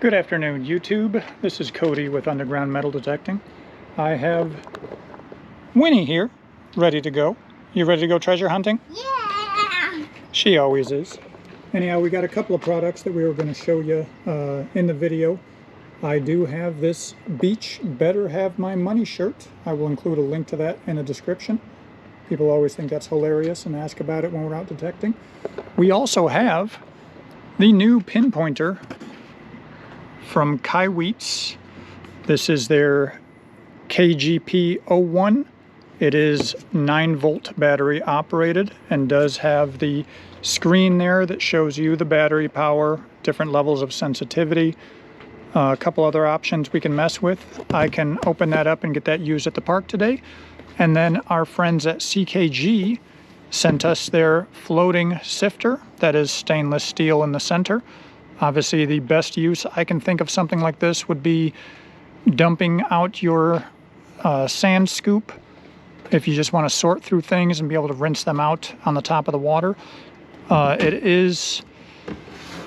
Good afternoon, YouTube. This is Cody with Underground Metal Detecting. I have Winnie here, ready to go. You ready to go treasure hunting? Yeah! She always is. Anyhow, we got a couple of products that we were going to show you in the video. I do have this Beach Better Have My Money shirt. I will include a link to that in the description. People always think that's hilarious and ask about it when we're out detecting. We also have the new pinpointer from Kaiweets. This is their KGP01. It is 9-volt battery operated and does have the screen there that shows you the battery power, different levels of sensitivity, a couple other options we can mess with. I can open that up and get that used at the park today. And then our friends at CKG sent us their floating sifter that is stainless steel in the center. Obviously, the best use I can think of something like this would be dumping out your sand scoop if you just want to sort through things and be able to rinse them out on the top of the water. It is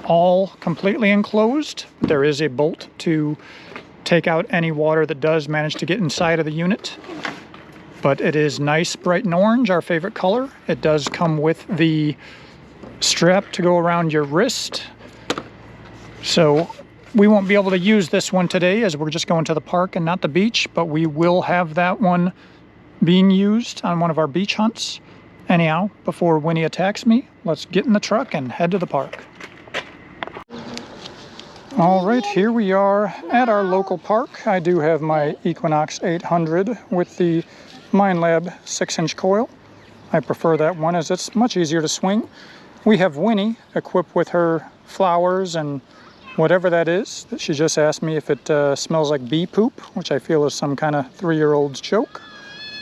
all completely enclosed. There is a bolt to take out any water that does manage to get inside of the unit. But it is nice, bright and orange, our favorite color. It does come with the strap to go around your wrist. So we won't be able to use this one today as we're just going to the park and not the beach, but we will have that one being used on one of our beach hunts. Anyhow, before Winnie attacks me, let's get in the truck and head to the park. All right, here we are at our local park. I do have my Equinox 800 with the Minelab 6-inch coil. I prefer that one as it's much easier to swing. We have Winnie equipped with her flowers and whatever that is. She just asked me if it smells like bee poop, which I feel is some kind of 3-year-old's joke,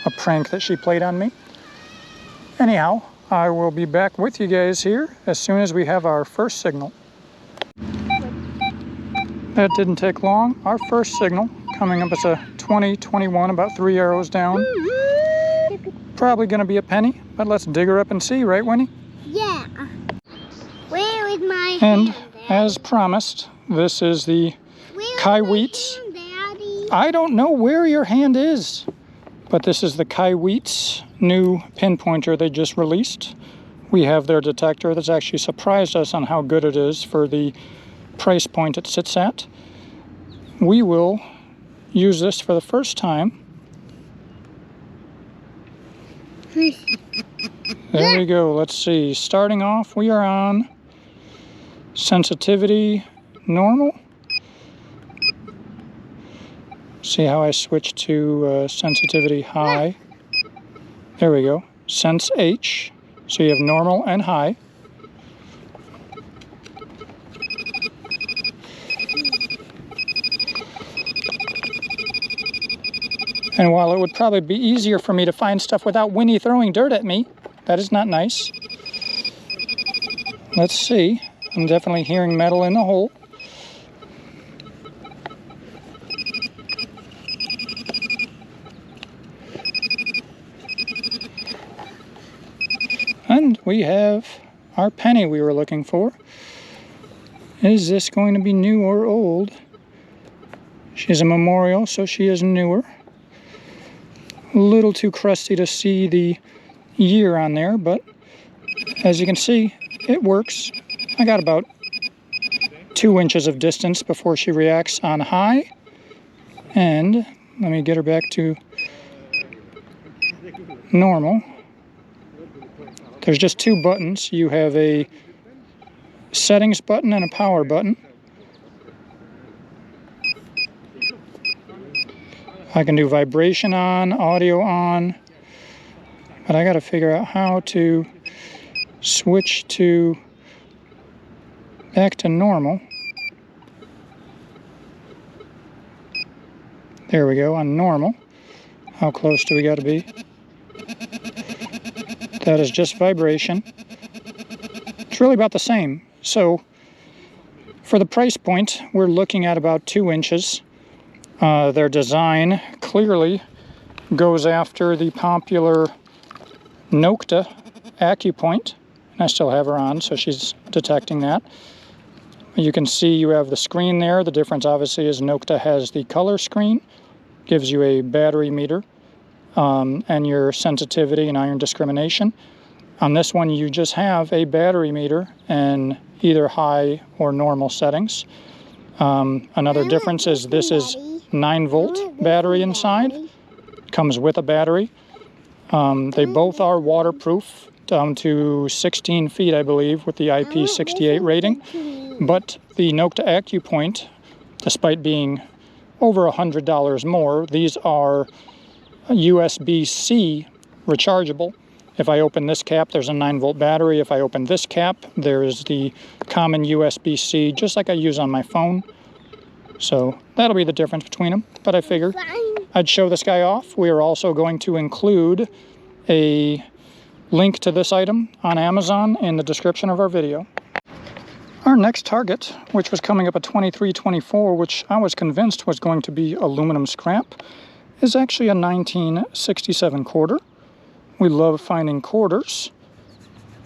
a prank that she played on me. Anyhow, I will be back with you guys here as soon as we have our first signal. That didn't take long. Our first signal coming up as a 2021, about 3 arrows down. Probably going to be a penny, but let's dig her up and see, right, Winnie? Yeah. Where is my hand? And as promised, this is the Kaiweets. Daddy? I don't know where your hand is, but this is the Kaiweets new pinpointer they just released. We have their detector that's actually surprised us on how good it is for the price point it sits at. We will use this for the first time. There we go. Let's see. Starting off, we are on sensitivity normal. See how I switch to sensitivity high. There we go. Sense H. So you have normal and high. And while it would probably be easier for me to find stuff without Winnie throwing dirt at me, that is not nice. Let's see. I'm definitely hearing metal in the hole. And we have our penny we were looking for. Is this going to be new or old? She's a memorial, so she is newer. A little too crusty to see the year on there, but as you can see, it works. I got about 2 inches of distance before she reacts on high. And let me get her back to normal. There's just 2 buttons. You have a settings button and a power button. I can do vibration on, audio on, but I got to figure out how to switch to back to normal. There we go, on normal. How close do we got to be? That is just vibration. It's really about the same. So for the price point, we're looking at about 2 inches. Their design clearly goes after the popular Nokta AccuPoint. And I still have her on, so she's detecting that. You can see you have the screen there. The difference obviously is Nokta has the color screen, gives you a battery meter and your sensitivity and iron discrimination. On this one you just have a battery meter in either high or normal settings. Another difference is this is 9-volt battery inside. Comes with a battery. They both are waterproof down to 16 feet, I believe, with the IP68 rating. But the Nokta AccuPoint, despite being over $100 more, these are USB-C rechargeable. If I open this cap, there's a 9-volt battery. If I open this cap, there's the common USB-C, just like I use on my phone. So that'll be the difference between them. But I figured I'd show this guy off. We are also going to include a link to this item on Amazon in the description of our video. Our next target, which was coming up at 2324, which I was convinced was going to be aluminum scrap, is actually a 1967 quarter. We love finding quarters,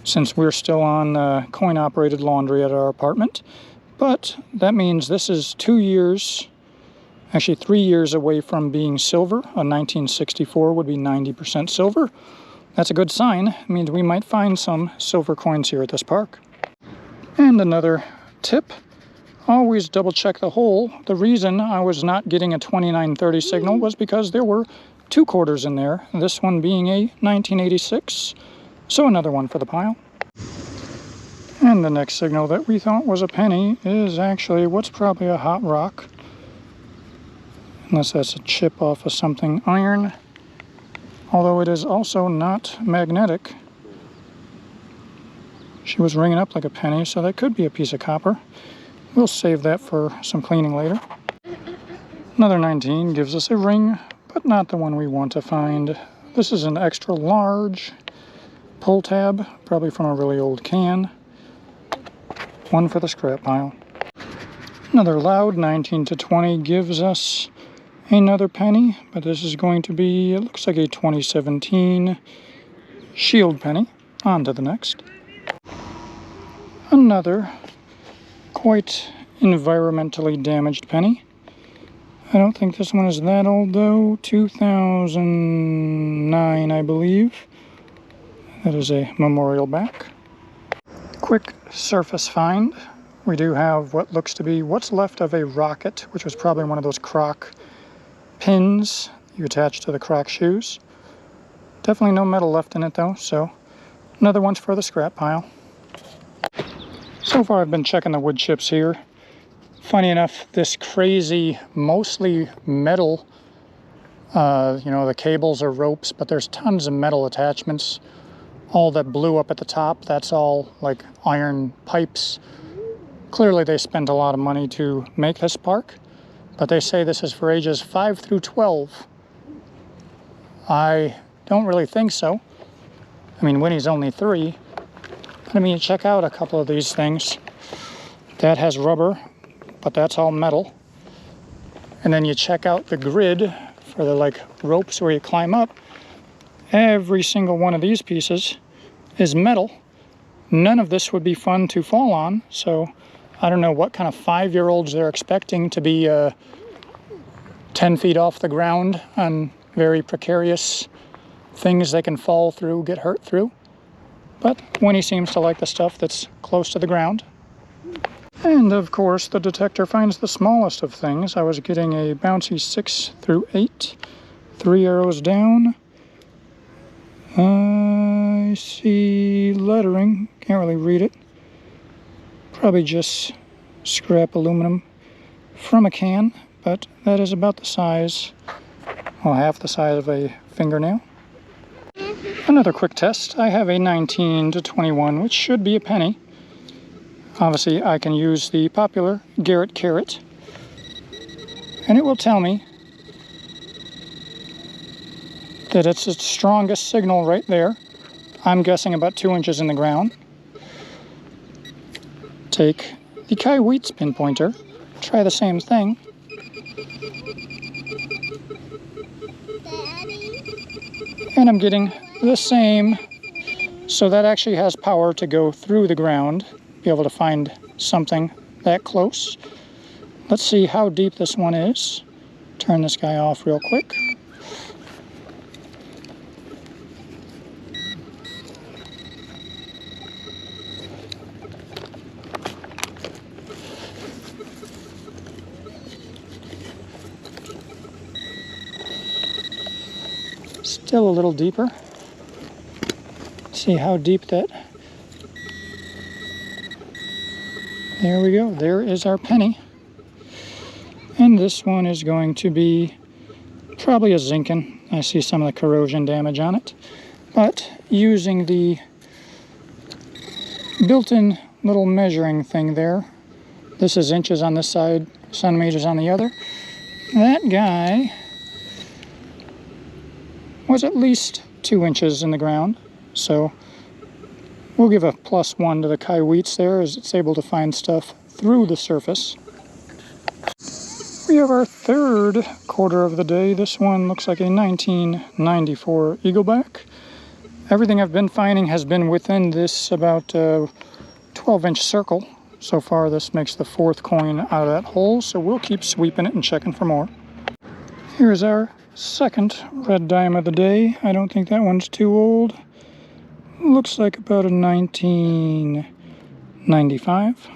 since we're still on coin-operated laundry at our apartment. But that means this is 2 years, actually 3 years away from being silver. A 1964 would be 90% silver. That's a good sign. It means we might find some silver coins here at this park. And another tip, always double check the hole. The reason I was not getting a 2930 signal was because there were 2 quarters in there, this one being a 1986, so another one for the pile. And the next signal that we thought was a penny is actually what's probably a hot rock, unless that's a chip off of something iron, although it is also not magnetic. She was ringing up like a penny, so that could be a piece of copper. We'll save that for some cleaning later. Another 19 gives us a ring, but not the one we want to find. This is an extra large pull tab, probably from a really old can. One for the scrap pile. Another loud 19 to 20 gives us another penny, but this is going to be, it looks like a 2017 shield penny. On to the next. Another quite environmentally damaged penny. I don't think this one is that old though. 2009, I believe. That is a memorial back. Quick surface find. We do have what looks to be what's left of a rocket, which was probably one of those Croc pins you attach to the Croc shoes. Definitely no metal left in it though, so another one's for the scrap pile. So far I've been checking the wood chips here. Funny enough, this crazy, mostly metal, the cables or ropes, but there's tons of metal attachments. All that blue up at the top, that's all like iron pipes. Clearly they spent a lot of money to make this park, but they say this is for ages 5 through 12. I don't really think so. I mean, Winnie's only 3. But I mean, check out a couple of these things. That has rubber, but that's all metal. And then you check out the grid for the like ropes where you climb up. Every single one of these pieces is metal. None of this would be fun to fall on, so I don't know what kind of 5-year-olds they're expecting to be 10 feet off the ground on very precarious things they can fall through, get hurt through. But Winnie seems to like the stuff that's close to the ground. And of course the detector finds the smallest of things. I was getting a bouncy 6 through 8, 3 arrows down. I see lettering, can't really read it. Probably just scrap aluminum from a can, but that is about the size, well, half the size of a fingernail. Another quick test. I have a 19 to 21, which should be a penny. Obviously, I can use the popular Garrett Carrot, and it will tell me that it's its strongest signal right there. I'm guessing about 2 inches in the ground. Take the Kaiweets Pinpointer, try the same thing. And I'm getting the same, so that actually has power to go through the ground, be able to find something that close. Let's see how deep this one is. Turn this guy off real quick. Still a little deeper. See how deep that... There we go. There is our penny. And this one is going to be probably a zinkin. I see some of the corrosion damage on it. But using the built-in little measuring thing there, this is inches on this side, centimeters on the other. That guy was at least 2 inches in the ground. So we'll give a +1 to the Kaiweets there, as it's able to find stuff through the surface. We have our third quarter of the day. This one looks like a 1994 Eagleback. Everything I've been finding has been within this about 12-inch circle. So far this makes the 4th coin out of that hole, so we'll keep sweeping it and checking for more. Here's our second red dime of the day. I don't think that one's too old. Looks like about a 1995.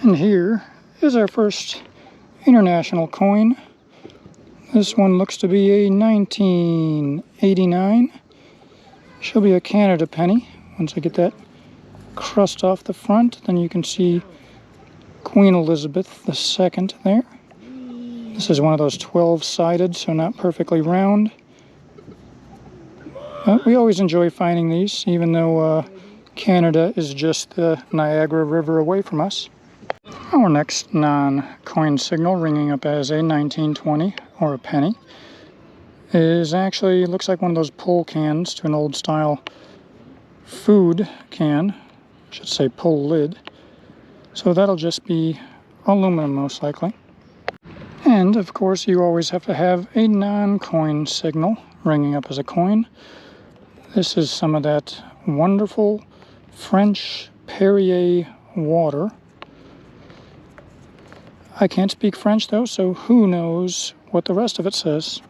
And here is our first international coin. This one looks to be a 1989. She'll be a Canada penny. Once I get that crust off the front, then you can see Queen Elizabeth II there. This is one of those 12-sided, so not perfectly round. We always enjoy finding these, even though Canada is just the Niagara River away from us. Our next non-coin signal, ringing up as a 1920 or a penny, is actually, looks like one of those pull cans to an old-style food can. I should say pull lid. So that'll just be aluminum, most likely. And, of course, you always have to have a non-coin signal ringing up as a coin. This is some of that wonderful French Perrier water. I can't speak French, though, so who knows what the rest of it says.